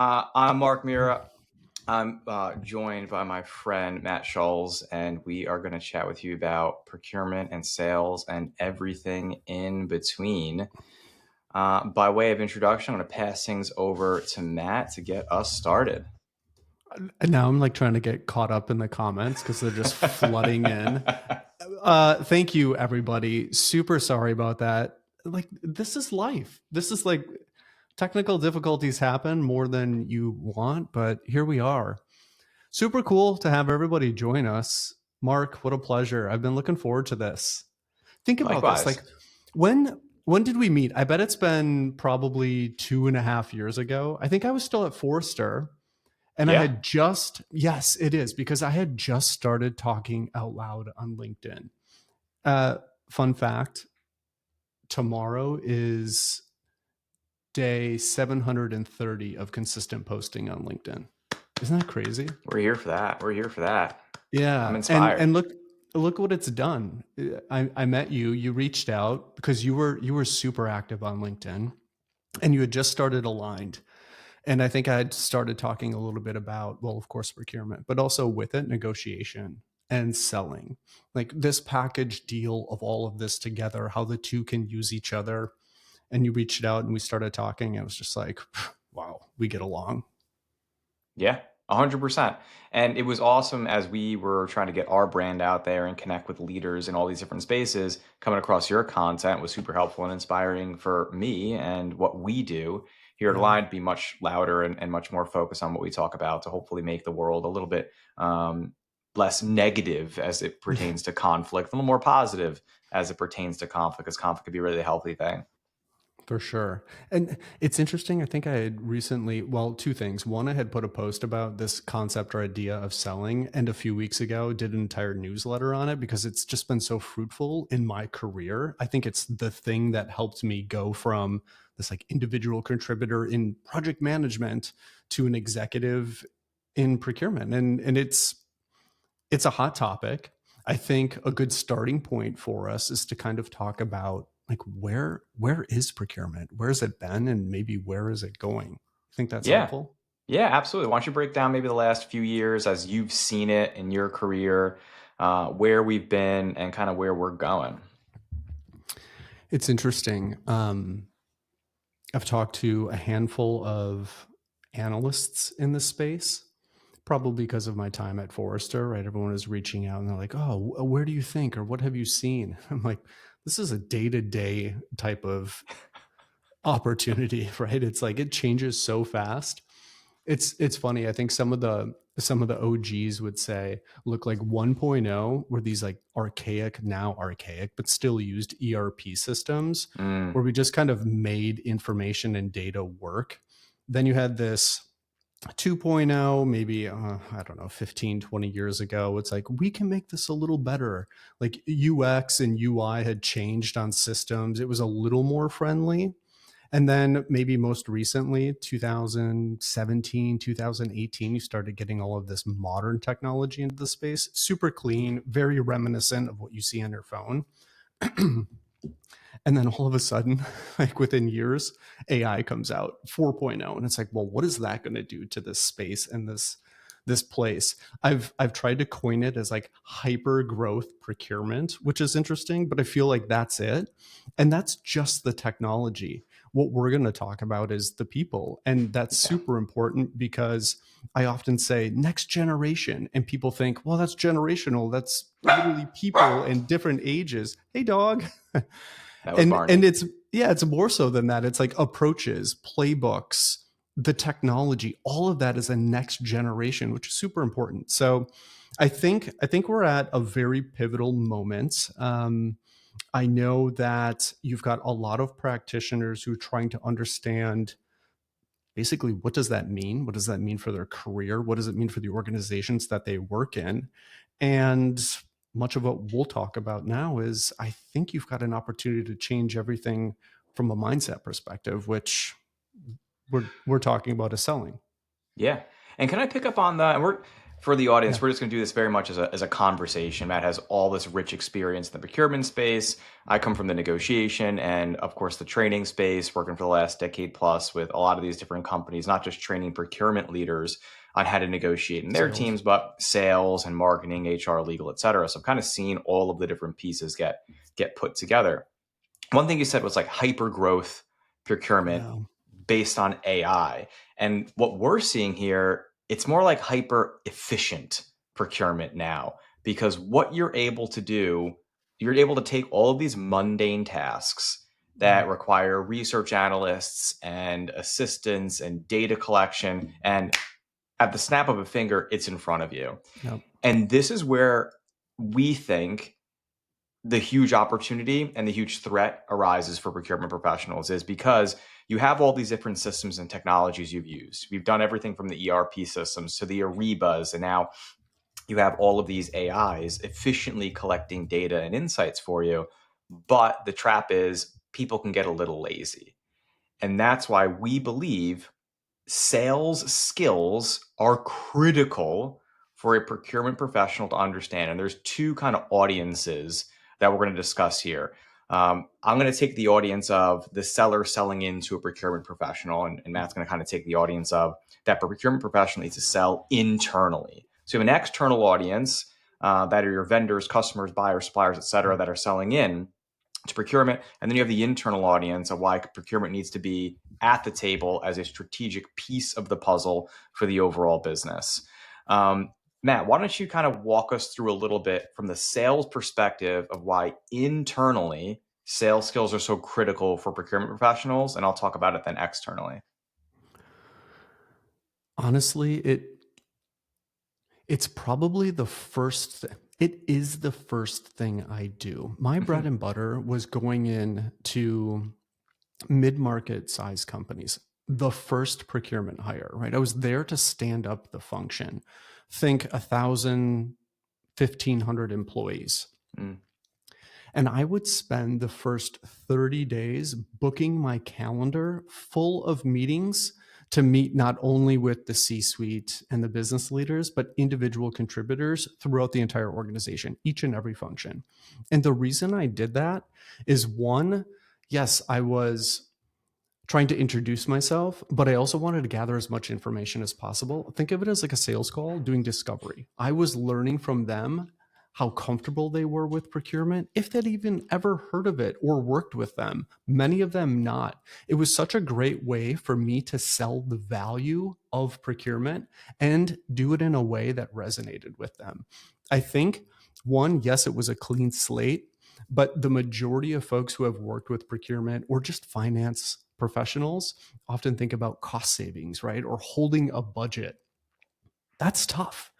I'm Mark Mira. I'm joined by my friend Matt Scholes, and we are going to chat with you about procurement and sales and everything in between. By way of introduction, I'm going to pass things over to Matt to get us started. And now I'm like trying to get caught up in the comments because they're just flooding in. Thank you, everybody. Super sorry about that. Like, this is life. This is like technical difficulties happen more than you want, but here we are. Super cool to have everybody join us. Mark, what a pleasure. I've been looking forward to this. Think about this. Likewise. Like, when did we meet? I bet it's been probably 2.5 years ago. I think I was still at Forrester. And I Yeah. had just, yes, it is, because I had just started talking out loud on LinkedIn. Uh, Fun fact, tomorrow is day 730 of consistent posting on LinkedIn. Isn't that crazy? We're here for that. We're here for that. I'm Yeah. And inspired. and look what it's done. I met you, you reached out because you were super active on LinkedIn and you had just started Aligned. And I think I had started talking a little bit about, well, of course, procurement, but also with it, negotiation and selling. Like this package deal of all of this together, how the two can use each other. And you reached out and we started talking. And it was just like, wow, we get along. Yeah, 100%. And it was awesome as we were trying to get our brand out there and connect with leaders in all these different spaces. Coming across your content was super helpful and inspiring for me and what we do here at Yeah. Align to be much louder and much more focused on what we talk about to hopefully make the world a little bit less negative as it pertains to conflict, a little more positive as it pertains to conflict, because conflict could be a really healthy thing. For sure. And it's interesting. I think I had recently, well, two things. One, I had put a post about this concept or idea of selling, and a few weeks ago did an entire newsletter on it because it's just been so fruitful in my career. I think it's the thing that helped me go from this like individual contributor in project management to an executive in procurement. And it's a hot topic. I think a good starting point for us is to kind of talk about like where is procurement? Where's it been and maybe where is it going? I think that's Yeah. helpful. Yeah, absolutely. Why don't you break down maybe the last few years as you've seen it in your career, where we've been and kind of where we're going? It's interesting. I've talked to a handful of analysts in this space, probably because of my time at Forrester, right? Everyone is reaching out and they're like, oh, where do you think or what have you seen? I'm like, this is a day-to-day type of opportunity, right? It's like it changes so fast. It's funny. I think some of the OGs would say, look, like 1.0 were these like now archaic, but still used ERP systems Mm, where we just kind of made information and data work. Then you had this 2.0, maybe, I don't know, 15, 20 years ago. It's like, we can make this a little better. Like UX and UI had changed on systems. It was a little more friendly. And then maybe most recently, 2017, 2018, you started getting all of this modern technology into the space, super clean, very reminiscent of what you see on your phone. And then all of a sudden, like within years, AI comes out 4.0. And it's like, well, what is that going to do to this space and this place? I've tried to coin it as like hyper growth procurement, which is interesting, but I feel like that's it. And that's just the technology. What we're going to talk about is the people. And that's yeah. super important because I often say next generation, and people think, well, that's generational. That's literally people in different ages. Hey, dog. That was And Barney. it's, yeah, it's more so than that. It's like approaches, playbooks, the technology, all of that is a next generation, which is super important. So I think we're at a very pivotal moment. I know that you've got a lot of practitioners who are trying to understand basically what does that mean? What does that mean for their career? What does it mean for the organizations that they work in? And much of what we'll talk about now is I think you've got an opportunity to change everything from a mindset perspective, which we're talking about is selling. Yeah. And can I pick up on that? For the audience, Yeah, we're just going to do this very much as a conversation. Matt has all this rich experience in the procurement space. I come from the negotiation and, of course, the training space, working for the last decade plus with a lot of these different companies, not just training procurement leaders on how to negotiate in their sales. teams, but sales and marketing, HR, legal, et cetera. So I've kind of seen all of the different pieces get put together. One thing you said was like hyper growth procurement Yeah, based on AI. And what we're seeing here, it's more like hyper efficient procurement now, because what you're able to do, you're able to take all of these mundane tasks yeah, that require research analysts and assistants and data collection, and at the snap of a finger, it's in front of you. yeah, And this is where we think the huge opportunity and the huge threat arises for procurement professionals is because you have all these different systems and technologies you've used. We've done everything from the ERP systems to the Arebas, and now you have all of these AIs efficiently collecting data and insights for you. But the trap is people can get a little lazy. And that's why we believe sales skills are critical for a procurement professional to understand. And there's two kind of audiences that we're going to discuss here. I'm going to take the audience of the seller selling into a procurement professional, and Matt's going to kind of take the audience of that procurement professional needs to sell internally. So you have an external audience that are your vendors, customers, buyers, suppliers, et cetera, that are selling in to procurement. And then you have the internal audience of why procurement needs to be at the table as a strategic piece of the puzzle for the overall business. Matt, why don't you kind of walk us through a little bit from the sales perspective of why internally sales skills are so critical for procurement professionals? And I'll talk about it then externally. honestly, it's probably it is the first thing I do. My bread and butter was going in to mid-market size companies, the first procurement hire, right? I was there to stand up the function. Think 1,000, 1,500 employees. Mm. And I would spend the first 30 days booking my calendar full of meetings to meet not only with the C suite and the business leaders, but individual contributors throughout the entire organization, each and every function. And the reason I did that is one, yes, I was trying to introduce myself, but I also wanted to gather as much information as possible. Think of it as like a sales call doing discovery. I was learning from them how comfortable they were with procurement, if they'd even ever heard of it or worked with them, many of them not. It was such a great way for me to sell the value of procurement and do it in a way that resonated with them. I think one, yes, it was a clean slate, but the majority of folks who have worked with procurement or just finance professionals often think about cost savings, right? Or holding a budget. That's tough.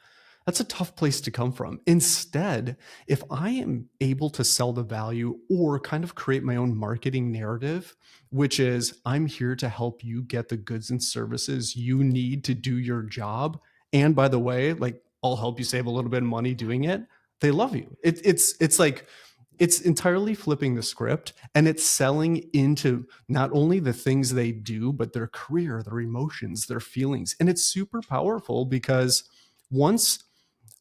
That's a tough place to come from. Instead, if I am able to sell the value or kind of create my own marketing narrative, which is I'm here to help you get the goods and services you need to do your job. And by the way, like I'll help you save a little bit of money doing it. They love you. It's like it's entirely flipping the script and it's selling into not only the things they do, but their career, their emotions, their feelings. And it's super powerful because once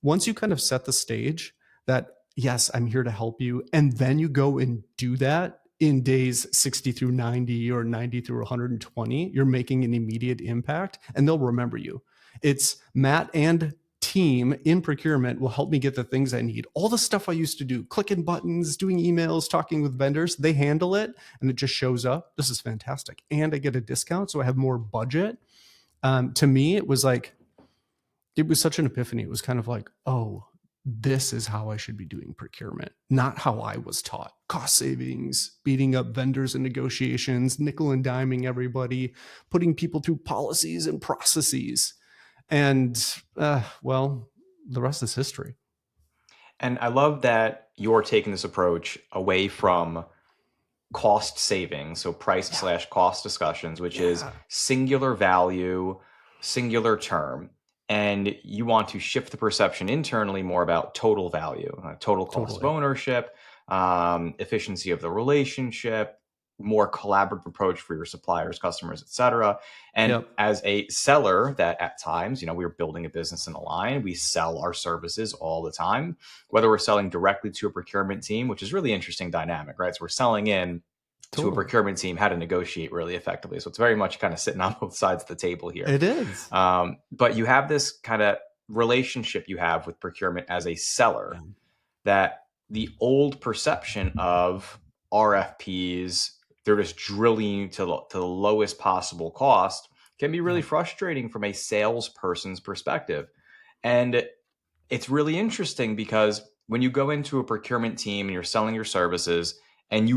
once you kind of set the stage that yes, I'm here to help you, and then you go and do that in days 60 through 90 or 90 through 120, you're making an immediate impact and they'll remember you. It's Matt and team in procurement will help me get the things I need. All the stuff I used to do, clicking buttons, doing emails, talking with vendors, they handle it and it just shows up. This is fantastic. And I get a discount, so I have more budget. To me, it was such an epiphany. It was kind of like, oh, this is how I should be doing procurement, not how I was taught. Cost savings, beating up vendors in negotiations, nickel and diming everybody, putting people through policies and processes. And, well, the rest is history. And I love that you're taking this approach away from cost saving, so price Yeah. slash cost discussions, which is Yeah. singular value, singular term. And you want to shift the perception internally more about total value, total cost of Totally. ownership, efficiency of the relationship, more collaborative approach for your suppliers, customers, etc. And Yep. as a seller, that at times, we're building a business in a line, we sell our services all the time, whether we're selling directly to a procurement team, which is really interesting dynamic, right? So we're selling in to a Totally. procurement team how to negotiate really effectively. So it's very much kind of sitting on both sides of the table here. It is. But you have this kind of relationship you have with procurement as a seller, Yeah. that the old perception of RFPs, they're just drilling you to the lowest possible cost, can be really Yep. frustrating from a salesperson's perspective. And it's really interesting because when you go into a procurement team and you're selling your services and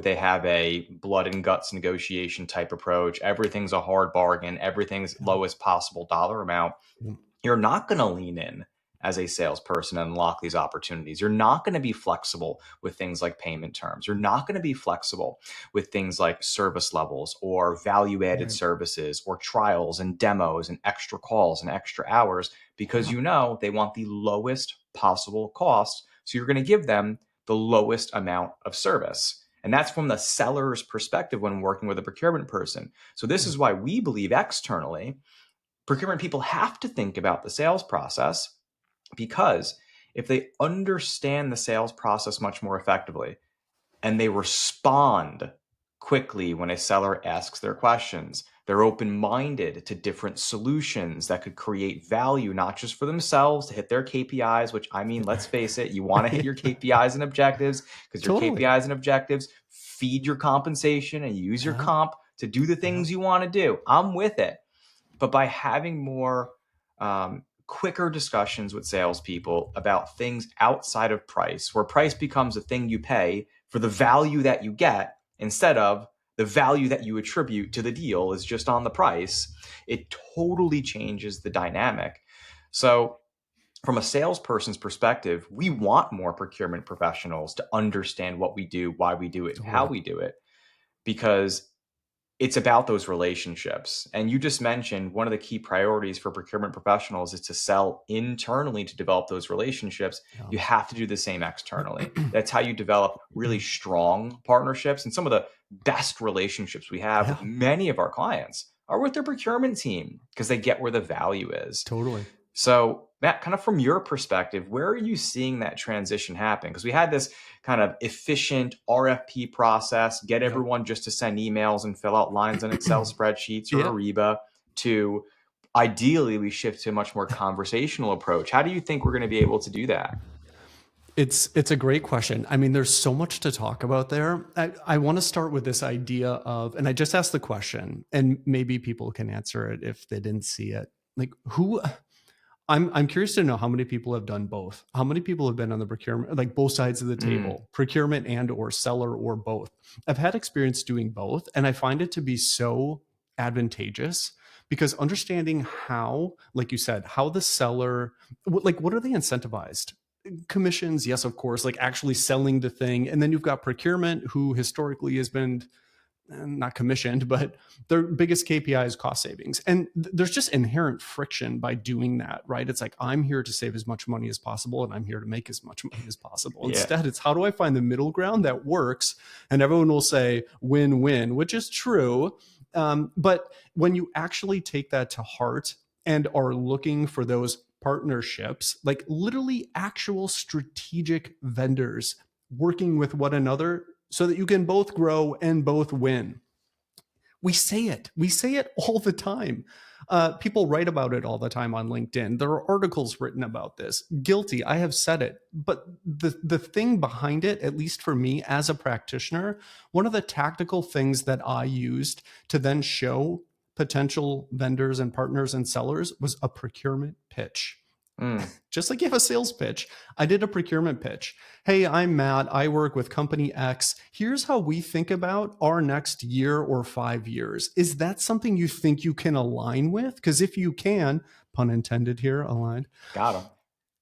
they have a blood and guts negotiation type approach, everything's a hard bargain, everything's Yeah. lowest possible dollar amount, Yeah. you're not going to lean in as a salesperson and unlock these opportunities. You're not going to be flexible with things like payment terms. You're not going to be flexible with things like service levels or value added Right. services or trials and demos and extra calls and extra hours, because Yeah. they want the lowest possible cost. So you're going to give them the lowest amount of service. And that's from the seller's perspective when working with a procurement person. So this Yeah. is why we believe externally procurement people have to think about the sales process, because if they understand the sales process much more effectively and they respond quickly when a seller asks their questions, they're open minded to different solutions that could create value, not just for themselves to hit their KPIs, which, I mean, let's face it, you want to hit Right. your KPIs and objectives, because your Totally. KPIs and objectives feed your compensation and use your Yeah. comp to do the Yeah. things you want to do. I'm with it. But by having more quicker discussions with salespeople about things outside of price, where price becomes a thing you pay for the value that you get instead of the value that you attribute to the deal is just on the price, it totally changes the dynamic. So, from a salesperson's perspective, we want more procurement professionals to understand what we do, why we do it, and how Totally. we do it, because it's about those relationships. And you just mentioned one of the key priorities for procurement professionals is to sell internally to develop those relationships. Yeah. You have to do the same externally. That's how you develop really strong partnerships. And some of the best relationships we have with Yeah. many of our clients are with their procurement team because they get where the value is. Totally. So, Matt, kind of from your perspective, where are you seeing that transition happen? Because we had this kind of efficient RFP process, get Yep. everyone just to send emails and fill out lines on Excel spreadsheets or Yeah. Ariba, to ideally we shift to a much more conversational approach. How do you think we're going to be able to do that? It's a great question. I mean, there's so much to talk about there. I want to start with this idea of, and I just asked the question, and maybe people can answer it if they didn't see it. Like, who I'm curious to know how many people have done both. How many people have been on the procurement, like both sides of the Mm, table, procurement and or seller or both. I've had experience doing both, and I find it to be so advantageous because understanding how, like you said, how the seller, like what are they incentivized? Commissions, yes, of course, like actually selling the thing. And then you've got procurement, who historically has been not commissioned, but their biggest KPI is cost savings. And there's just inherent friction by doing that, right? It's like, I'm here to save as much money as possible and I'm here to make as much money as possible. yeah. Instead, it's how do I find the middle ground that works? And everyone will say win win, which is true. But when you actually take that to heart and are looking for those partnerships, like literally actual strategic vendors working with one another so that you can both grow and both win. We say it. We say it all the time. People write about it all the time on LinkedIn. There are articles written about this. Guilty. I have said it. But the thing behind it, at least for me as a practitioner, one of the tactical things that I used to then show potential vendors and partners and sellers was a procurement pitch. Mm, Just like you have a sales pitch, I did a procurement pitch. Hey, I'm Matt. I work with company X. Here's how we think about our next year or 5 years. Is that something you think you can align with? Because if you can, pun intended here, aligned. got him.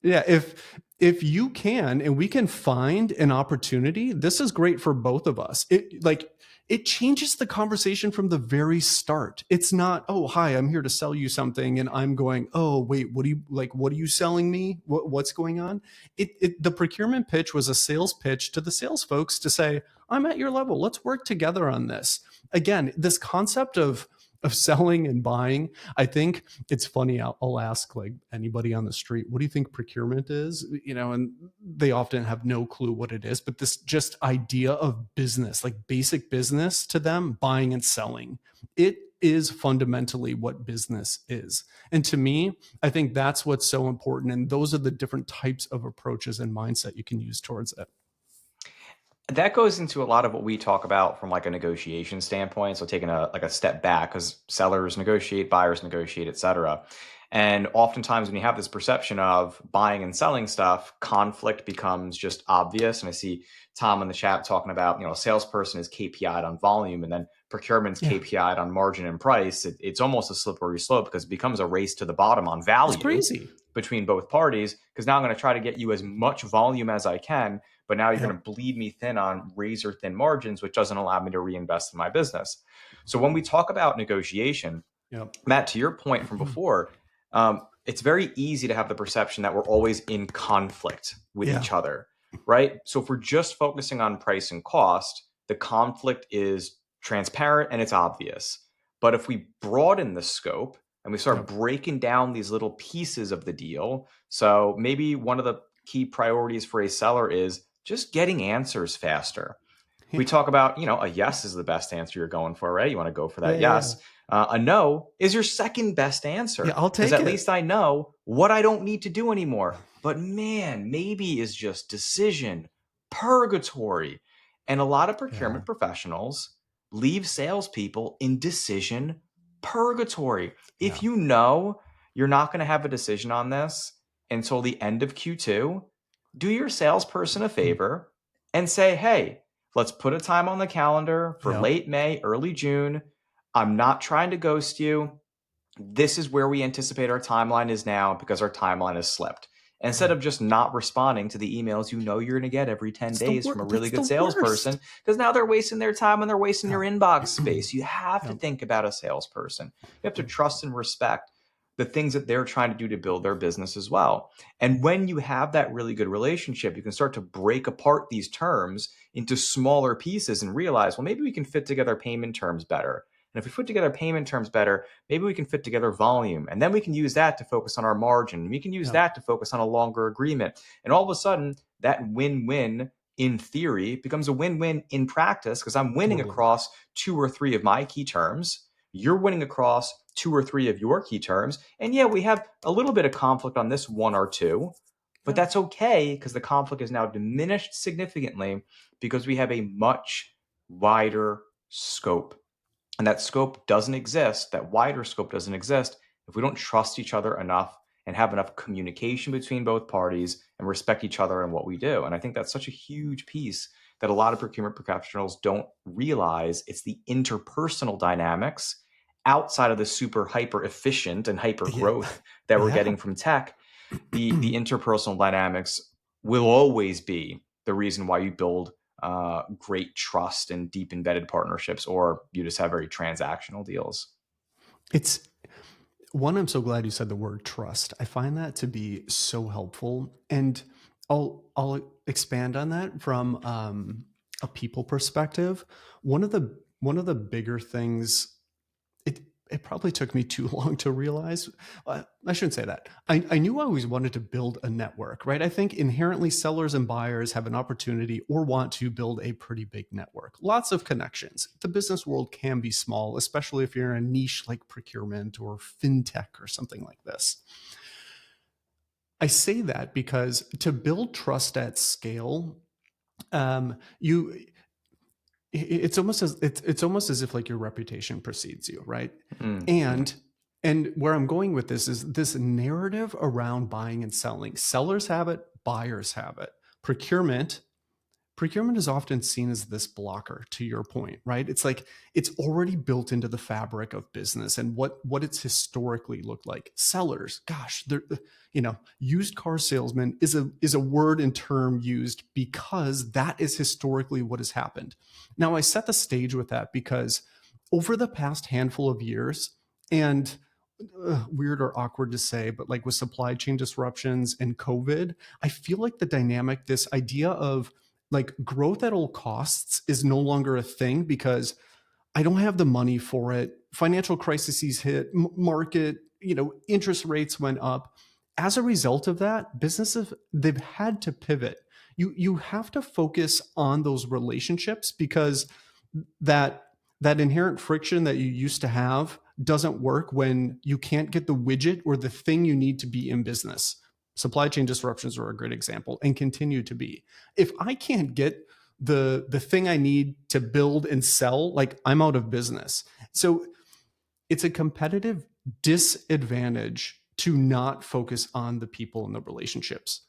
Yeah, if you can and we can find an opportunity, this is great for both of us. It like it changes the conversation from the very start. It's not, oh, hi, I'm here to sell you something. And I'm going, oh, wait, what do you like? What are you selling me? What's going on? The procurement pitch was a sales pitch to the sales folks to say, I'm at your level. Let's work together on this. Again, this concept of selling and buying, I think it's funny. I'll ask like anybody on the street, what do you think procurement is? And they often have no clue what it is, but this just idea of business, like basic business to them, buying and selling, it is fundamentally what business is. And to me, I think that's what's so important. And those are the different types of approaches and mindset you can use towards it. That goes into a lot of what we talk about from like a negotiation standpoint. So taking a step back, because sellers negotiate, buyers negotiate, etc. And oftentimes when you have this perception of buying and selling stuff, conflict becomes just obvious. And I see Tom in the chat talking about, a salesperson is KPI'd on volume and then procurement's Yeah, KPI'd on margin and price. It's almost a slippery slope because it becomes a race to the bottom on it's value crazy. between both parties. Because now I'm going to try to get you as much volume as I can, but now you're going Yep. to bleed me thin on razor thin margins, which doesn't allow me to reinvest in my business. So when we talk about negotiation, Yep. Matt, to your point from before, it's very easy to have the perception that we're always in conflict with Yeah. each other, right? So if we're just focusing on price and cost, the conflict is transparent and it's obvious. But if we broaden the scope and we start Yep. breaking down these little pieces of the deal, so maybe one of the key priorities for a seller is just getting answers faster. We Yeah. talk about, a yes is the best answer you're going for, right? You want to go for Yeah. that Yeah. Yeah. yes. A no is your second best Yeah. answer I'll because take at it. least I know what I don't need to do anymore. But man, maybe is just decision purgatory. And a lot of Yeah. procurement professionals leave salespeople in decision purgatory. If Yeah. you know you're not going to have a decision on this until the end of Q2, do your salesperson a favor and say, hey, let's put a time on the calendar for Yep. late May, early June. I'm not trying to ghost you. This is where we anticipate our timeline is now because our timeline has slipped. Instead Yeah. of just not responding to the emails you're going to get every 10 It's the days from worst. a really That's the good worst. salesperson, because now they're wasting their time and they're wasting Yeah. your inbox space. You have to Yep. think about a salesperson. You have to trust and respect the things that they're trying to do to build their business as well. And when you have that really good relationship, you can start to break apart these terms into smaller pieces and realize, well, maybe we can fit together payment terms better. And if we put together payment terms better, maybe we can fit together volume. And then we can use that to focus on our margin. We can use Yep. that to focus on a longer agreement. And all of a sudden, that win win in theory becomes a win win in practice because I'm winning Totally. across two or three of my key terms. You're winning across two or three of your key terms. And yeah, we have a little bit of conflict on this one or two, but Yeah. that's okay because the conflict is now diminished significantly because we have a much wider scope. And that scope doesn't exist, that wider scope doesn't exist if we don't trust each other enough and have enough communication between both parties and respect each other in what we do. And I think that's such a huge piece that a lot of procurement professionals don't realize. It's the interpersonal dynamics outside of the super hyper efficient and hyper Yeah. growth that we're Yeah. getting from tech. The interpersonal dynamics will always be the reason why you build great trust and deep embedded partnerships, or you just have very transactional deals. It's one, I'm so glad you said the word trust. I find that to be so helpful. And I'll expand on that from a people perspective. One of the bigger things, it it probably took me too long to realize. I shouldn't say that. I knew I always wanted to build a network, right? I think inherently sellers and buyers have an opportunity or want to build a pretty big network. Lots of connections. The business world can be small, especially if you're in a niche like procurement or fintech or something like this. I say that because to build trust at scale, you it's almost as if like your reputation precedes you, right? Mm-hmm. And where I'm going with this is this narrative around buying and selling. Sellers have it, buyers have it. Procurement procurement is often seen as this blocker, to your point, right? It's like it's already built into the fabric of business and what it's historically looked like. Sellers, gosh, they're, used car salesman is a word and term used because that is historically what has happened. Now I set the stage with that because over the past handful of years, and weird or awkward to say, but like with supply chain disruptions and COVID, I feel like the dynamic, this idea of like growth at all costs is no longer a thing because I don't have the money for it. Financial crises hit, market, interest rates went up. As a result of that, businesses, they've had to pivot. You have to focus on those relationships because that that inherent friction that you used to have doesn't work when you can't get the widget or the thing you need to be in business. Supply chain disruptions are a great example and continue to be. If I can't get the thing I need to build and sell, like I'm out of business. So it's a competitive disadvantage to not focus on the people and the relationships.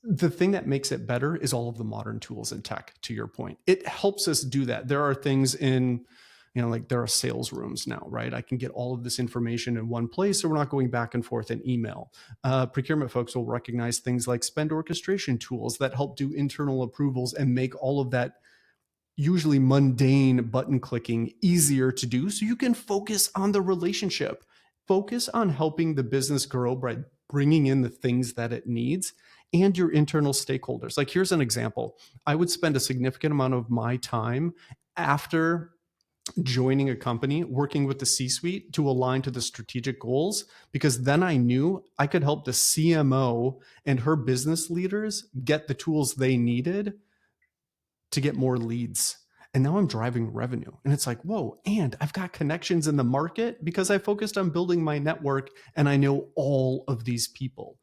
The thing that makes it better is all of the modern tools and tech, to your point. It helps us do that. There are things in, like there are sales rooms now, right? I can get all of this information in one place, so we're not going back and forth in email. Procurement folks will recognize things like spend orchestration tools that help do internal approvals and make all of that usually mundane button clicking easier to do so you can focus on the relationship. Focus on helping the business grow by bringing in the things that it needs and your internal stakeholders. Like, here's an example. I would spend a significant amount of my time after joining a company working with the C-suite to align to the strategic goals, because then I knew I could help the CMO and her business leaders get the tools they needed to get more leads. And now I'm driving revenue. And it's like, whoa, and I've got connections in the market because I focused on building my network and I know all of these people.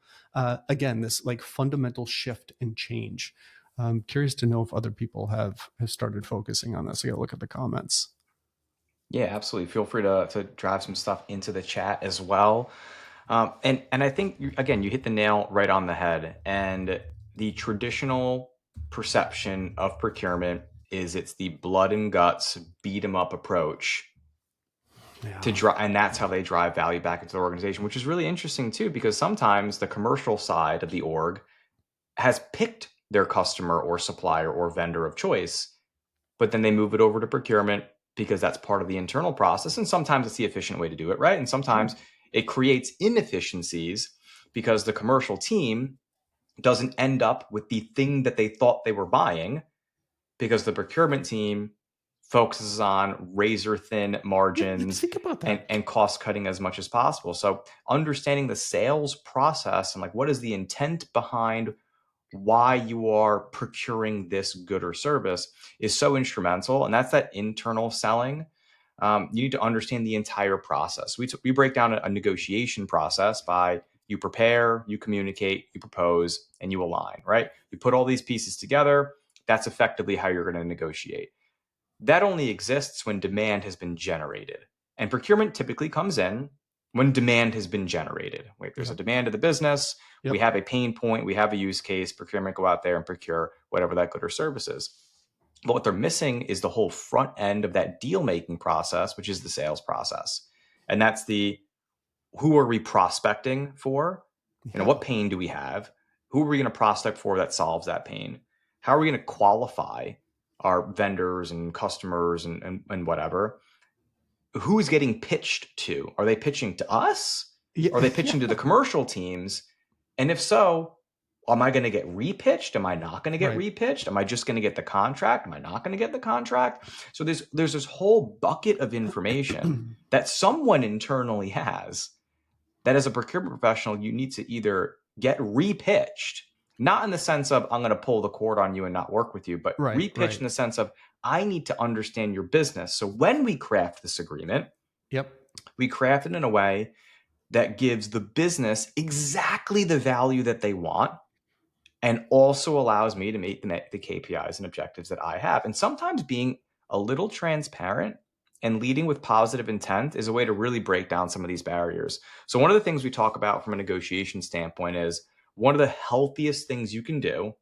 Again, this like fundamental shift and change. I'm curious to know if other people have started focusing on this. I got to look at the comments. Yeah, absolutely. Feel free to drive some stuff into the chat as well. And I think again, you hit the nail right on the head. And the traditional perception of procurement is it's the blood and guts, beat 'em up approach to Yeah. drive, and that's how they drive value back into the organization, which is really interesting too, because sometimes the commercial side of the org has picked their customer or supplier or vendor of choice, but then they move it over to procurement because that's part of the internal process. And sometimes it's the efficient way to do it, right? And Sure. sometimes it creates inefficiencies because the commercial team doesn't end up with the thing that they thought they were buying because the procurement team focuses on razor thin Yeah, margins think about that. and cost cutting as much as possible. So understanding the sales process and like what is the intent behind why you are procuring this good or service is so instrumental. And that's that internal selling. You need to understand the entire process. We break down a negotiation process by you prepare, you communicate, you propose, and you align, right? You put all these pieces together. That's effectively how you're going to negotiate. That only exists when demand has been generated. And procurement typically comes in when demand has been generated. Wait, there's a Yep. demand of the business. We Yep. have a pain point. We have a use case. Procurement go out there and procure whatever that good or service is. But what they're missing is the whole front end of that deal making process, which is the sales process. And that's the who are we prospecting for? Yeah. What pain do we have? Who are we going to prospect for that solves that pain? How are we going to qualify our vendors and customers and whatever? Who is getting pitched to? Are they pitching to us? Are Yeah. they Yeah. pitching to the commercial teams? And if so, am I going to get repitched? Am I not going to get Right. repitched? Am I just going to get the contract? Am I not going to get the contract? So there's this whole bucket of information that someone internally has that as a procurement professional, you need to either get repitched, not in the sense of I'm going to pull the cord on you and not work with you, but Right. repitched Right. in the sense of I need to understand your business. So when we craft this agreement, Yep. we craft it in a way that gives the business exactly the value that they want and also allows me to meet the KPIs and objectives that I have. And sometimes being a little transparent and leading with positive intent is a way to really break down some of these barriers. So one of the things we talk about from a negotiation standpoint is one of the healthiest things you can do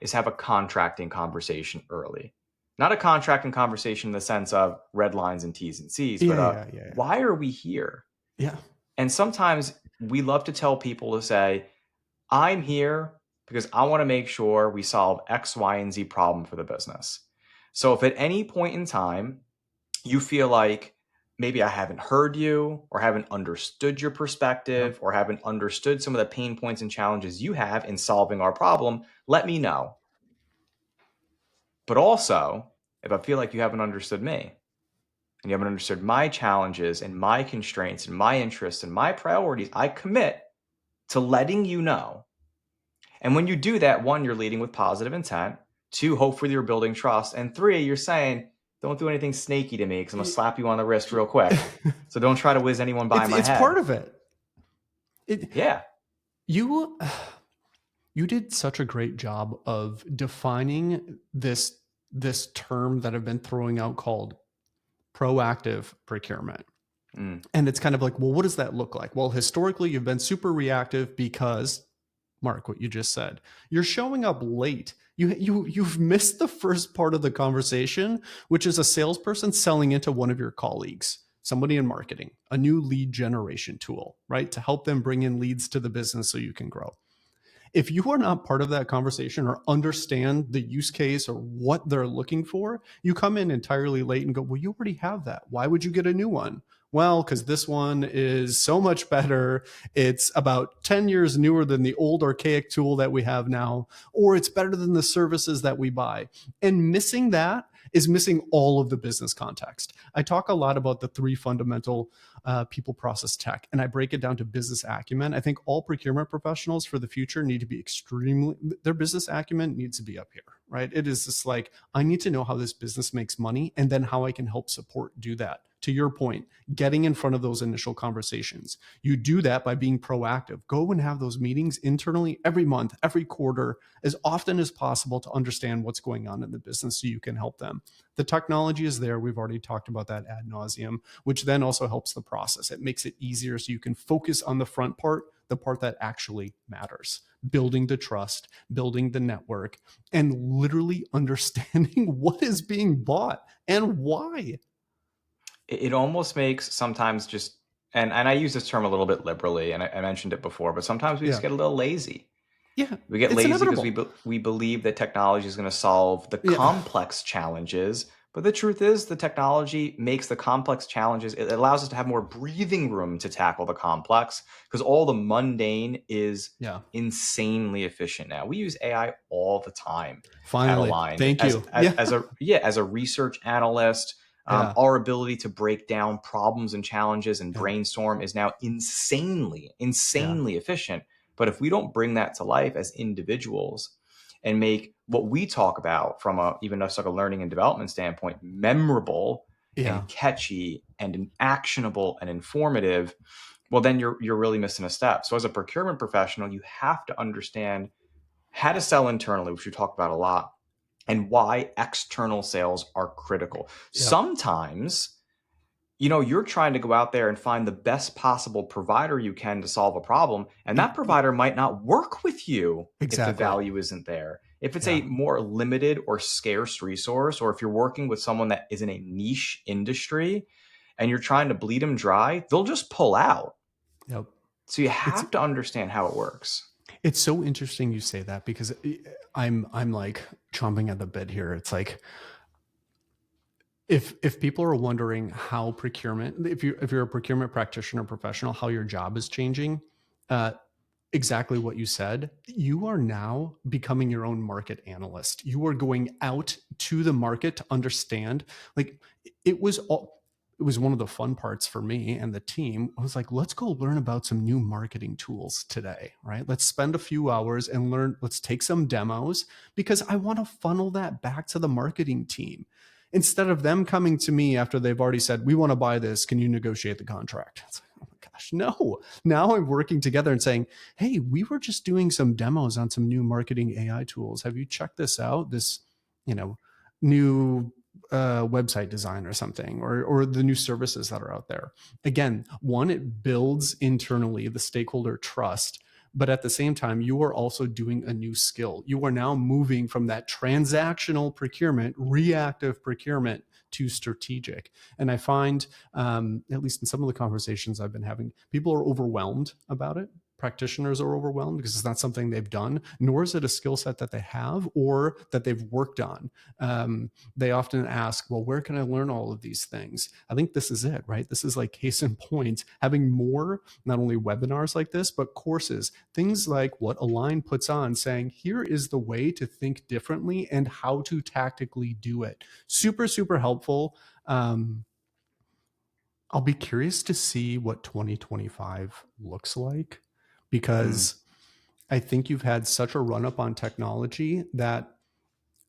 is have a contracting conversation early. Not a contracting conversation in the sense of red lines and T's and C's, but Yeah, yeah, yeah, yeah. why are we here? Yeah. And sometimes we love to tell people to say, I'm here because I want to make sure we solve X, Y, and Z problem for the business. So if at any point in time you feel like maybe I haven't heard you or haven't understood your Yep. perspective or haven't understood some of the pain points and challenges you have in solving our problem, let me know. But also, if I feel like you haven't understood me and you haven't understood my challenges and my constraints and my interests and my priorities, I commit to letting you know. And when you do that, one, you're leading with positive intent. Two, hopefully you're building trust. And three, you're saying, don't do anything snaky to me because I'm going to slap you on the wrist real quick. So don't try to whiz anyone by my It's part head. of it. It Yeah. you you did such a great job of defining this term that I've been throwing out called proactive procurement. Mm. And it's kind of like, well, what does that look like? Well, historically, you've been super reactive because, Mark, what you just said, you're showing up late. You've missed the first part of the conversation, which is a salesperson selling into one of your colleagues, somebody in marketing, a new lead generation tool, right? To help them bring in leads to the business so you can grow. If you are not part of that conversation or understand the use case or what they're looking for, you come in entirely late and go, well, you already have that. Why would you get a new one? Well, because this one is so much better. It's about 10 years newer than the old archaic tool that we have now, or it's better than the services that we buy. And missing that is missing all of the business context. I talk a lot about the three fundamental people, process, tech, and I break it down to business acumen. I think all procurement professionals for the future need to be extremely, their business acumen needs to be up here, right? It is just like, I need to know how this business makes money and then how I can help support do that. To your point, getting in front of those initial conversations. You do that by being proactive. Go and have those meetings internally every month, every quarter, as often as possible to understand what's going on in the business so you can help them. The technology is there. We've already talked about that ad nauseum, which then also helps the process. It makes it easier so you can focus on the front part, the part that actually matters, building the trust, building the network, and literally understanding what is being bought and why. It almost makes sometimes just, and I use this term a little bit liberally, and I mentioned it before, but sometimes we just Yeah. get a little lazy. Yeah. We get It's lazy because inevitable. we believe that technology is going to solve the Yeah. complex challenges. But the truth is, the technology makes the complex challenges, it allows us to have more breathing room to tackle the complex because all the mundane is Yeah. insanely efficient now. We use AI all the time at Finally. Aligned Thank you. Yeah. as a research analyst. Yeah. Our ability to break down problems and challenges and Yeah. brainstorm is now Yeah. insanely efficient. But if we don't bring that to life as individuals and make what we talk about from even just like a learning and development standpoint memorable Yeah. and catchy and actionable and informative, well, then you're really missing a step. So as a procurement professional, you have to understand how to sell internally, which we talk about a lot, and why external sales are critical. Yep. Sometimes you're trying to go out there and find the best possible provider you can to solve a problem, and that provider might not work with you if the Exactly. value isn't there. If it's a Yeah. more limited or scarce resource, or if you're working with someone that is in a niche industry and you're trying to bleed them dry, they'll just pull out. Yep. So you It's have to understand how it works. it's so interesting you say that because I'm like chomping at the bit here. It's like if people are wondering how procurement, if you're a procurement practitioner professional, how your job is changing, uh, exactly what you said. You are now becoming your own market analyst. You are going out to the market to understand. Like it was all. It was one of the fun parts for me and the team. I was like, let's go learn about some new marketing tools today, right? Let's spend a few hours and learn. Let's take some demos because I want to funnel that back to the marketing team instead of them coming to me after they've already said, we want to buy this. Can you negotiate the contract? It's like, oh my gosh, no. Now I'm working together and saying, hey, we were just doing some demos on some new marketing AI tools. Have you checked this out? This, new website design or something, or the new services that are out there. Again, one, it builds internally the stakeholder trust, But at the same time, you are also doing a new skill. You are now moving from that transactional procurement, reactive procurement, to strategic. And I find, at least in some of the conversations I've been having, people are overwhelmed about it. Practitioners are overwhelmed because it's not something they've done, nor is it a skill set that they have or that they've worked on. They often ask, well, where can I learn all of these things? I think this is it, right? This is like case in point, having more, not only webinars like this, but courses, things like what Align puts on, saying, here is the way to think differently and how to tactically do it. Super, super helpful. I'll be curious to see what 2025 looks like, Mm. because I think you've had such a run up on technology that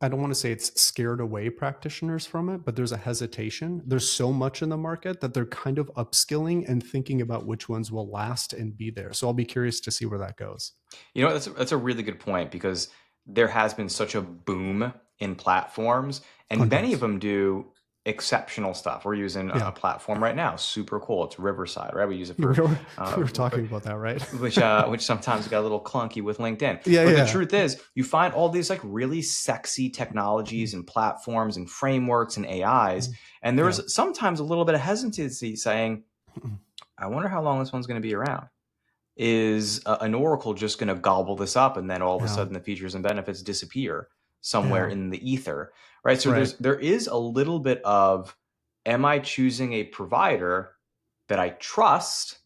I don't want to say it's scared away practitioners from it, but there's a hesitation. There's so much in the market that they're kind of upskilling and thinking about which ones will last and be there. So I'll be curious to see where that goes. You know, that's a really good point because there has been such a boom in platforms, On and many of tons. them do exceptional stuff. We're using a Yeah. platform right now, super cool. It's Riverside, right? We use it We for, were, we uh, were talking about that, right? which sometimes got a little clunky with LinkedIn. Yeah. But the Yeah. truth is, you find all these like really sexy technologies and platforms and frameworks and AIs, and Yeah. there's sometimes a little bit of hesitancy saying, "I wonder how long this one's going to be around." Is an Oracle just going to gobble this up and then all of a Yeah. sudden the features and benefits disappear somewhere Yeah. in the ether, right? So Right. there is a little bit of, am I choosing a provider that I trust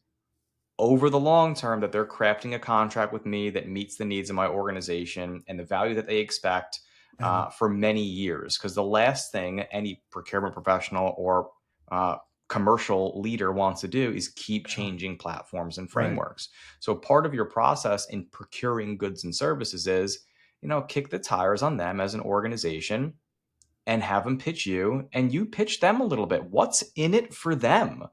over the long term, that they're crafting a contract with me that meets the needs of my organization and the value that they expect Yeah. for many years? Because the last thing any procurement professional or uh, commercial leader wants to do is keep Yeah. changing platforms and Right. frameworks. So part of your process in procuring goods and services is, kick the tires on them as an organization and have them pitch you, and you pitch them a little bit. What's in it for them?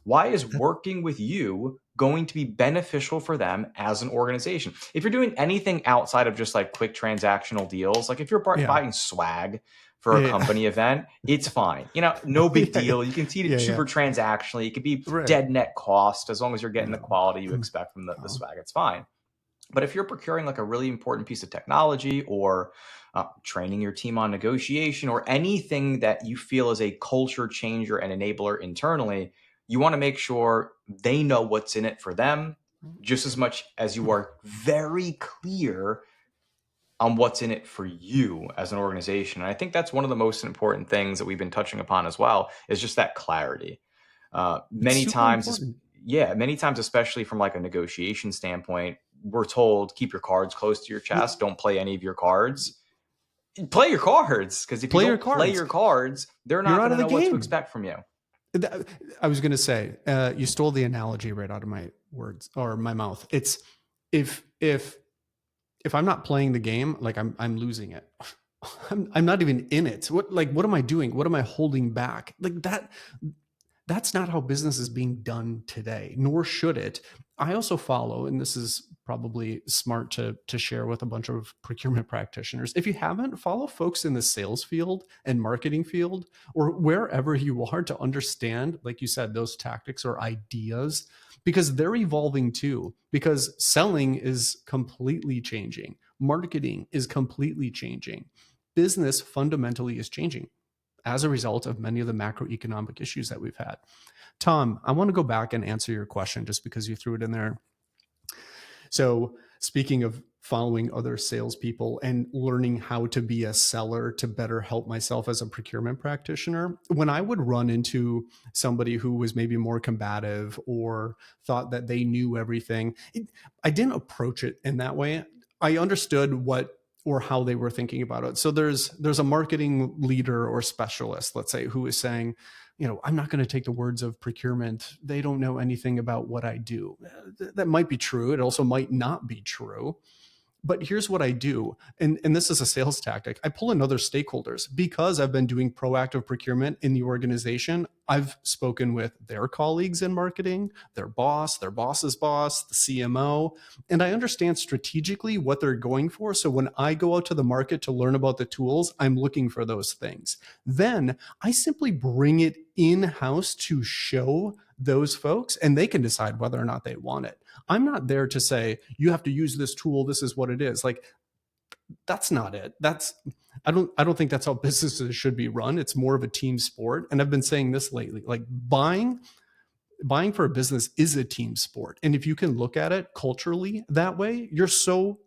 Why is That- working with you going to be beneficial for them as an organization? If you're doing anything outside of just like quick transactional deals, like if you're yeah. buying swag for a Yeah. company event, it's fine. No big Yeah. deal. You can see Yeah. it Yeah. super transactionally. It could be Right. dead net cost as long as you're getting the Yeah. quality you expect from the Oh, swag. It's fine. But if you're procuring like a really important piece of technology or training your team on negotiation or anything that you feel is a culture changer and enabler internally, you want to make sure they know what's in it for them just as much as you are very clear on what's in it for you as an organization. And I think that's one of the most important things that we've been touching upon as well, is just that clarity. it's Many super times, important. yeah, many times, especially from like a negotiation standpoint, we're told keep your cards close to your chest. Don't play any of your cards. Play your cards, because if you Play your don't play cards. your cards, they're You're not out going of to the know what to game. expect from you. I was going to say, you stole the analogy right out of my words or my mouth. It's if I'm not playing the game, like I'm losing it. I'm not even in it. What am I doing? What am I holding back? Like that's not how business is being done today, nor should it. I also follow, and this is probably smart to share with a bunch of procurement practitioners. If you haven't, follow folks in the sales field and marketing field or wherever you are to understand, like you said, those tactics or ideas, because they're evolving too. Because selling is completely changing, marketing is completely changing, business fundamentally is changing as a result of many of the macroeconomic issues that we've had. Tom, I want to go back and answer your question just because you threw it in there. So, speaking of following other salespeople and learning how to be a seller to better help myself as a procurement practitioner, when I would run into somebody who was maybe more combative or thought that they knew everything, I didn't approach it in that way. I understood what or how they were thinking about it. So there's a marketing leader or specialist, let's say, who is saying, I'm not going to take the words of procurement. They don't know anything about what I do. That might be true. It also might not be true. But here's what I do, and this is a sales tactic. I pull in other stakeholders because I've been doing proactive procurement in the organization. I've spoken with their colleagues in marketing, their boss, their boss's boss, the CMO, and I understand strategically what they're going for. So when I go out to the market to learn about the tools, I'm looking for those things. Then I simply bring it in-house to show those folks, and they can decide whether or not they want it. I'm not there to say you have to use this tool, this is what it is. Like, that's not it. I don't think that's how businesses should be run. It's more of a team sport. And I've been saying this lately. Like, buying for a business is a team sport. And if you can look at it culturally that way, you're so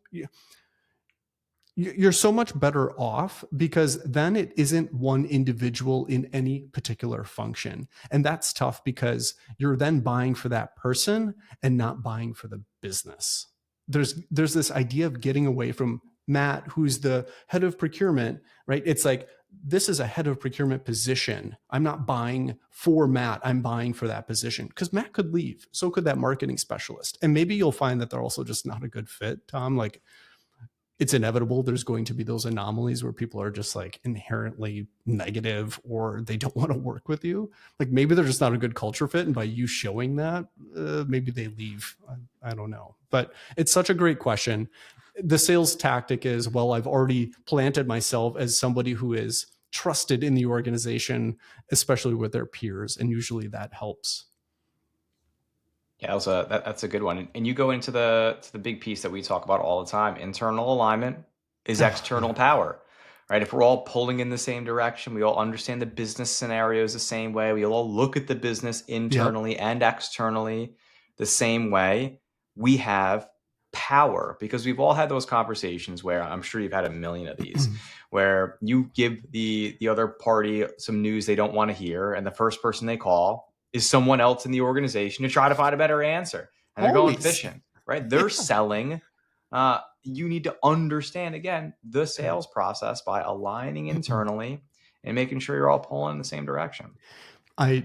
much better off, because then it isn't one individual in any particular function. And that's tough, because you're then buying for that person and not buying for the business. There's this idea of getting away from Matt, who's the head of procurement, right? It's like, this is a head of procurement position. I'm not buying for Matt. I'm buying for that position, because Matt could leave. So could that marketing specialist. And maybe you'll find that they're also just not a good fit, Tom. Like, it's inevitable. There's going to be those anomalies where people are just like inherently negative, or they don't want to work with you. Like, maybe they're just not a good culture fit. And by you showing that, maybe they leave. I don't know. But it's such a great question. The sales tactic is, well, I've already planted myself as somebody who is trusted in the organization, especially with their peers. And usually that helps. Yeah, that's a good one. And you go into the big piece that we talk about all the time. Internal alignment is external Yeah. power, right? If we're all pulling in the same direction, we all understand the business scenarios the same way. We all look at the business Yep. internally and externally the same way. We have power, because we've all had those conversations where, I'm sure you've had a million of these, where you give the other party some news they don't want to hear, and the first person they call is someone else in the organization to try to find a better answer. And they're going Always. fishing, right? They're Yeah. selling. You need to understand, again, the sales process by aligning internally and making sure you're all pulling in the same direction. I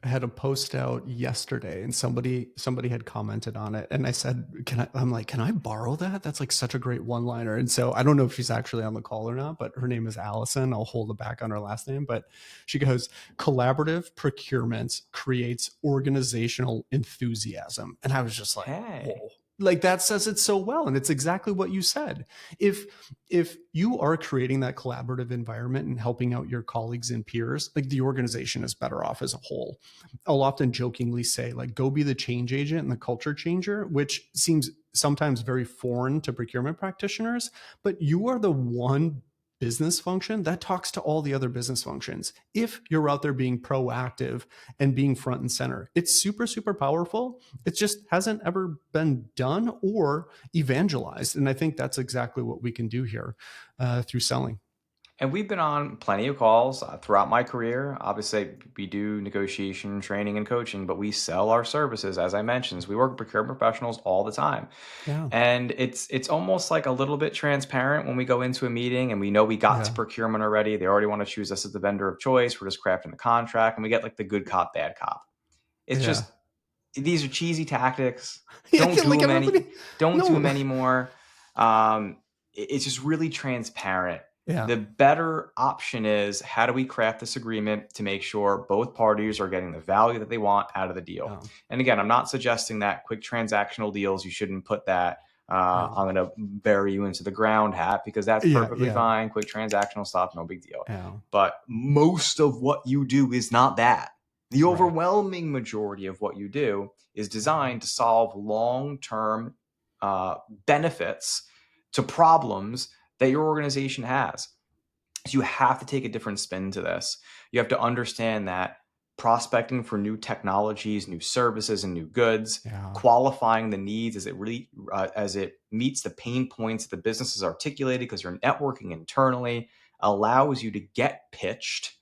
had a post out yesterday, and somebody had commented on it, and I said, I'm like, can I borrow that? That's like such a great one liner. And so I don't know if she's actually on the call or not, but her name is Allison. I'll hold it back on her last name, but she goes, collaborative procurement creates organizational enthusiasm. And I was just like, Hey, whoa. Like, that says it so well. And it's exactly what you said. If you are creating that collaborative environment and helping out your colleagues and peers, like, the organization is better off as a whole. I'll often jokingly say, like, go be the change agent and the culture changer, which seems sometimes very foreign to procurement practitioners, but you are the one business function that talks to all the other business functions. If you're out there being proactive and being front and center, it's super, super powerful. It just hasn't ever been done or evangelized. And I think that's exactly what we can do here through selling. and we've been on plenty of calls throughout my career. Obviously, we do negotiation, training, and coaching, but we sell our services, as I mentioned. So we work with procurement professionals all the time. Yeah. And it's almost like a little bit transparent when we go into a meeting and we know we got to Yeah. procurement already. They already want to choose us as the vendor of choice. We're just crafting the contract, and we get like the good cop, bad cop. It's Yeah. just, these are cheesy tactics. Yeah. Don't do Like, them everybody. don't do them No. anymore. It's just really transparent. Yeah. The better option is, how do we craft this agreement to make sure both parties are getting the value that they want out of the deal? Yeah. And again, I'm not suggesting that quick transactional deals, you shouldn't put that Yeah. I'm going to bury you into the ground hat, because that's Yeah. perfectly Yeah. fine. Quick transactional stuff, no big deal. Yeah. But most of what you do is not that. The Right. overwhelming majority of what you do is designed to solve long-term benefits to problems that your organization has. So you have to take a different spin to this. You have to understand that prospecting for new technologies, new services, and new goods, Yeah. qualifying the needs as it meets the pain points that the business has articulated, because you're networking internally, allows you to get pitched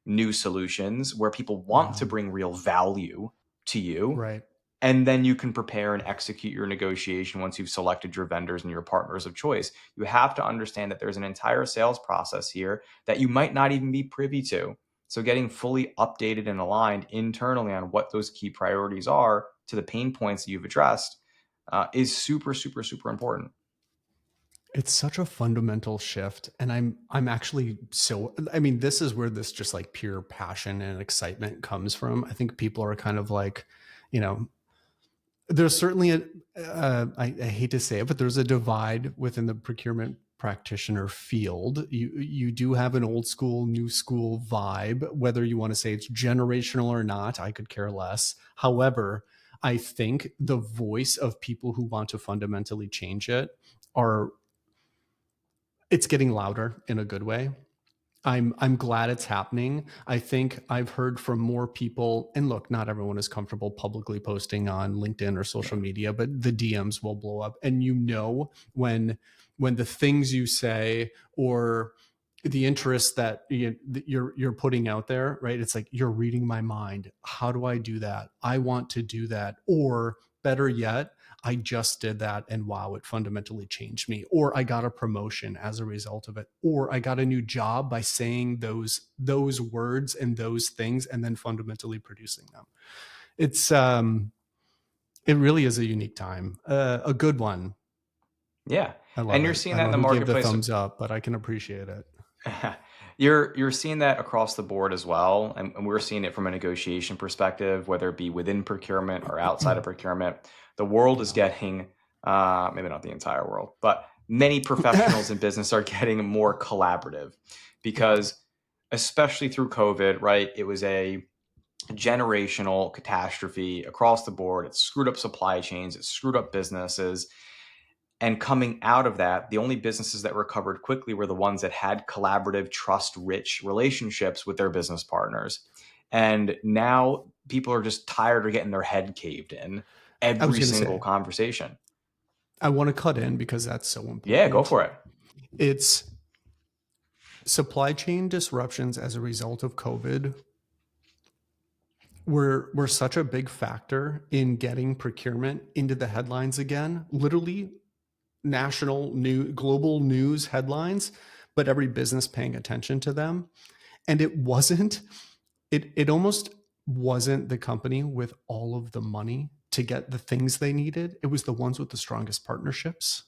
new solutions where people want Yeah. to bring real value to you. Right. And then you can prepare and execute your negotiation once you've selected your vendors and your partners of choice. You have to understand that there's an entire sales process here that you might not even be privy to. So getting fully updated and aligned internally on what those key priorities are to the pain points that you've addressed is super, super, super important. It's such a fundamental shift. And I'm actually so, I mean, this is where this just like pure passion and excitement comes from. I think people are kind of like, you know, there's certainly I hate to say it, but there's a divide within the procurement practitioner field. You do have an old school, new school vibe, whether you want to say it's generational or not, I could care less. However, I think the voice of people who want to fundamentally change it are it's getting louder in a good way. I'm glad it's happening. I think I've heard from more people, and look, not everyone is comfortable publicly posting on LinkedIn or social media, but the DMs will blow up. And when the things you say or the interest that you're putting out there, right? It's like you're reading my mind. How do I do that? I want to do that. Or better yet, I just did that and wow, it fundamentally changed me. Or I got a promotion as a result of it. Or I got a new job by saying those words and those things and then fundamentally producing them. It's it really is a unique time, a good one. Yeah. I And love you're it. seeing I that don't in know the who gave the marketplace. thumbs up, but I can appreciate it. You're seeing that across the board as well, and we're seeing it from a negotiation perspective, whether it be within procurement or outside of procurement. The world is Yeah. getting, maybe not the entire world, but many professionals in business are getting more collaborative Yeah. because, especially through COVID, right? It was a generational catastrophe across the board. It screwed up supply chains, it screwed up businesses, and coming out of that, the only businesses that recovered quickly were the ones that had collaborative, trust rich relationships with their business partners. And now people are just tired of getting their head caved in I was every going to single say, conversation. I want to cut in because that's so Yeah, go important. for it. It's supply chain disruptions as a result of COVID were such a big factor in getting procurement into the headlines again. Literally national new global news headlines, but every business paying attention to them. And it almost wasn't the company with all of the money to get the things they needed. It was the ones with the strongest partnerships,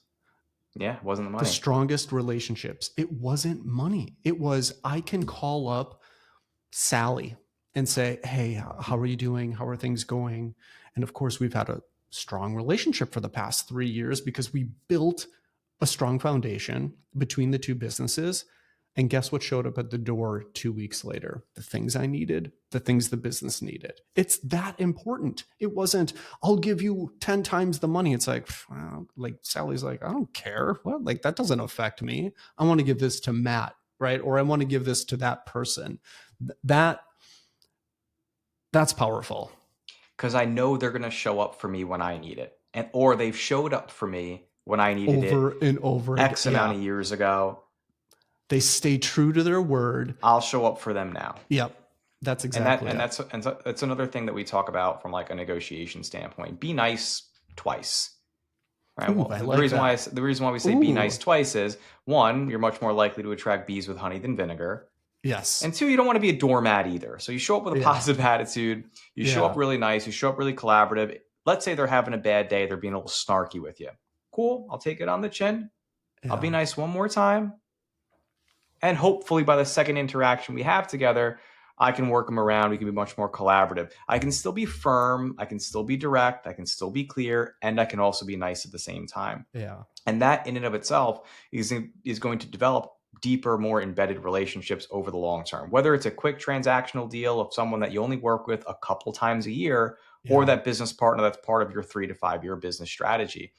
Yeah, it wasn't the the money. strongest relationships. It wasn't money. It was, I can call up Sally and say, hey, how are you doing? How are things going? And of course, we've had a strong relationship for the past 3 years because we built a strong foundation between the two businesses. And guess what showed up at the door 2 weeks later? The things I needed, the things the business needed. It's that important. It wasn't, I'll give you 10 times the money. It's like, well, like Sally's like, I don't care. What? Like, that doesn't affect me. I want to give this to Matt, right? Or I want to give this to that person. That that's powerful. Because I know they're going to show up for me when I need it. And or they've showed up for me when I needed it Over and over again. X amount Yeah. of years ago. They stay true to their word. I'll show up for them now. Yep. That's and that exactly and it. that's another thing that we talk about from like a negotiation standpoint. Be nice twice, right? Ooh, Well, I the like reason why that. the reason why we say be nice Ooh. twice is, one, you're much more likely to attract bees with honey than vinegar, Yes. and two, you don't want to be a doormat either. So you show up with a Yeah. positive attitude, you show up Yeah. really nice, you show up really collaborative. Let's say they're having a bad day, they're being a little snarky with you. Cool, I'll take it on the chin. I'll be Yeah. nice one more time, and hopefully by the second interaction we have together, I can work them around. We can be much more collaborative. I can still be firm, I can still be direct, I can still be clear, and I can also be nice at the same time. Yeah. And that in and of itself is going to develop deeper, more embedded relationships over the long term. Whether it's a quick transactional deal of someone that you only work with a couple times a year, or Yeah. that business partner that's part of your 3 to 5 year business strategy,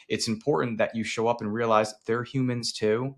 it's important that you show up and realize they're humans too.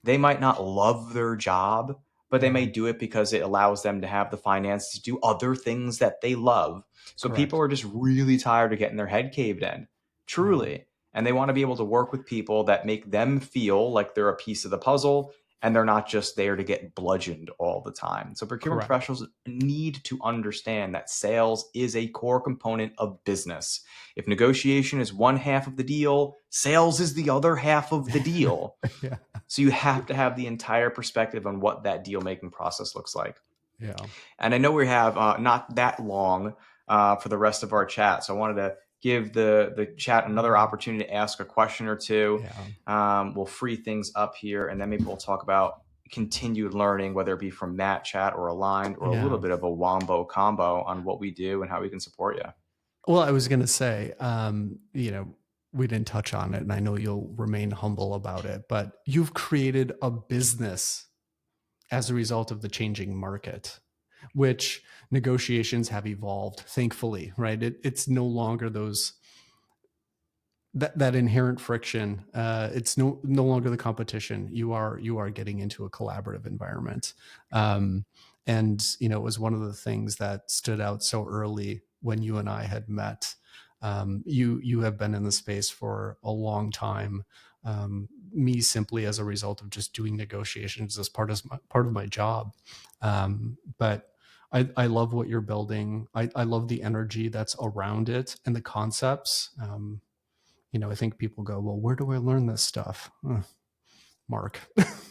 They might not love their job, but they may Yeah. do it because it allows them to have the finances to do other things that they love. So people Correct. are just really tired of getting their head caved in, Yeah. truly. And they want to be able to work with people that make them feel like they're a piece of the puzzle and they're not just there to get bludgeoned all the time. So procurement Correct. professionals need to understand that sales is a core component of business. If negotiation is one half of the deal, sales is the other half of the deal. Yeah. So you have to have the entire perspective on what that deal making process looks like. Yeah. And I know we have not that long for the rest of our chat, so I wanted to give the chat another opportunity to ask a question or two. Yeah. We'll free things up here, and then maybe we'll talk about continued learning, whether it be from Matt chat or aligned, or a little Yeah. bit of a wombo combo on what we do and how we can support you. Well, I was going to say, we didn't touch on it, and I know you'll remain humble about it, but you've created a business as a result of the changing market. which negotiations have evolved, thankfully, right? It's no longer that inherent friction. It's no longer the competition. You are getting into a collaborative environment. Um, and it was one of the things that stood out so early when you and I had met. You have been in the space for a long time. Me simply as a result of just doing negotiations as part of my job. But I love what you're building. I love the energy that's around it and the concepts. I think people go, well, where do I learn this stuff? Mark.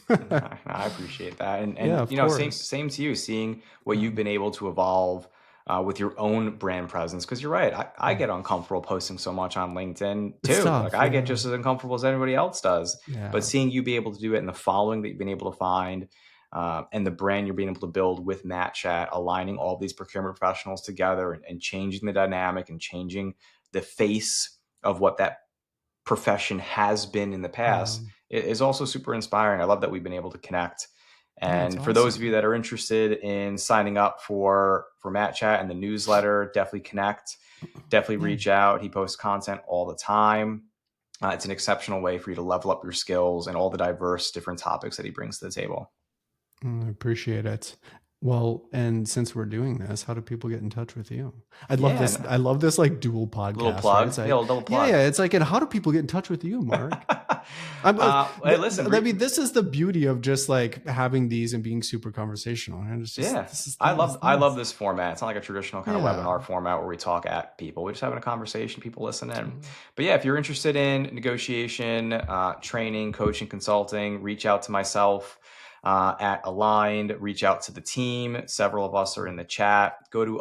I appreciate that, Yeah, and of same course. same to you, seeing what you've Um, been able to evolve with your own brand presence. Because you're right, I mm. get uncomfortable posting so much on LinkedIn It's too. Like tough. I get Yeah. just as uncomfortable as anybody else does. But Yeah. seeing you be able to do it, and the following that you've been able to find, and the brand you're being able to build with Matt Chat, aligning all these procurement professionals together and changing the dynamic and changing the face of what that profession has been in the past Um, is also super inspiring. I love that we've been able to connect. yeah, it's And for those of you awesome. that are interested in signing up for Matt Chat and the newsletter, definitely connect. Definitely Yeah. reach out. He posts content all the time. It's an exceptional way for you to level up your skills and all the diverse different topics that he brings to the table. I appreciate it. Well, and since we're doing this, how do people get in touch with you? I love Yeah, this. and I love this like dual little podcast, right? It's plug. Yeah, like, little double yeah, plug. yeah. It's like, and how do people get in touch with you, Mark? I'm, Hey, listen, I mean, this is the beauty of just like having these and being super conversational. And it's just, yeah, this is I nice. love I love this format. It's not like a traditional kind of Yeah. webinar format where we talk at people. We're just having a conversation. People listen in. Totally. But yeah, if you're interested in negotiation, training, coaching, consulting, reach out to myself at Aligned. Reach out to the team. Several of us are in the chat. Go to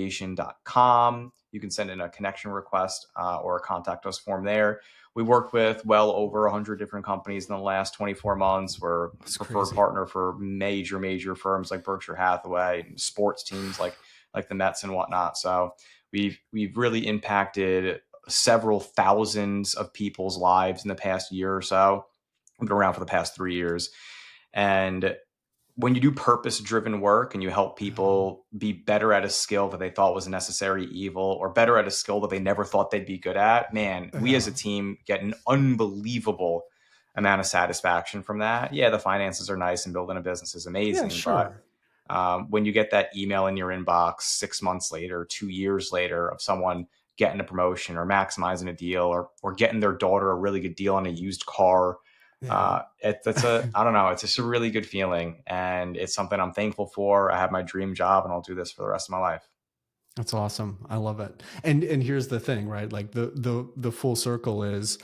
alignednegotiation.com. You can send in a connection request or a contact us form there. We worked with well over 100 different companies in the last 24 months. We're It's preferred crazy. partner for major firms like Berkshire Hathaway and sports teams like the Mets and whatnot. So we've really impacted several thousands of people's lives in the past year or so. We've been around for the past 3 years. And when you do purpose driven work and you help people be better at a skill that they thought was a necessary evil or better at a skill that they never thought they'd be good at, man, we as Yeah. a team get an unbelievable amount of satisfaction from that. Yeah, the finances are nice and building a business is Yeah, amazing, but sure. when you get that email in your inbox 6 months later, 2 years later, of someone getting a promotion or maximizing a deal or getting their daughter a really good deal on a used car, Yeah. that's a I don't know, it's just a really good feeling, and it's something I'm thankful for. I have my dream job, and I'll do this for the rest of my life. That's awesome. I love it. And here's the thing, right? Like the full circle is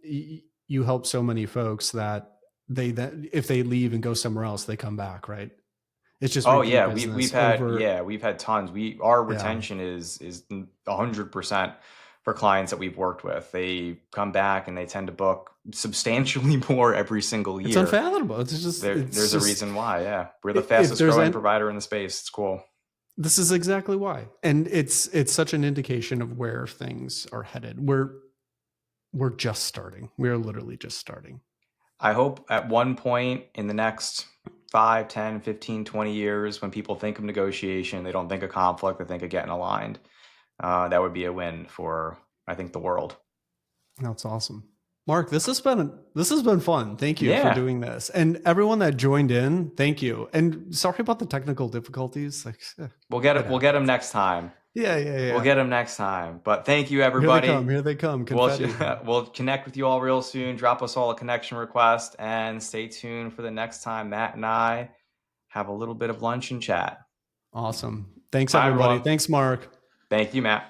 you help so many folks that that if they leave and go somewhere else, they come back, right? It's just Oh repeat yeah, we've business had over. we've had tons. Our Yeah. retention is 100% for clients that we've worked with. They come back and they tend to book substantially more every single It's year. unfathomable. It's There's a just reason why. Yeah, we're the if fastest there's growing an provider in the space. It's cool. this is exactly why. And it's such an indication of where things are headed. We're just starting. We're literally just starting. I hope at one point in the next 5, 10, 15, 20 years, when people think of negotiation, they don't think of conflict, they think of getting aligned. That would be a win for, I think, the world. That's awesome. Mark, this has been fun. Thank you for Yeah, doing this. And everyone that joined in, thank you. And sorry about the technical difficulties. Like it we'll get them happens. next time. Yeah, yeah, We'll yeah. get them next time. But thank you, Here they come. everybody. Here they come. We'll Confetti. we'll connect with you all real soon. Drop us all a connection request and stay tuned for the next time Matt and I have a little bit of lunch and chat. Awesome. Thanks Bye, everybody. everyone. Thanks, Mark. Thank you, Matt.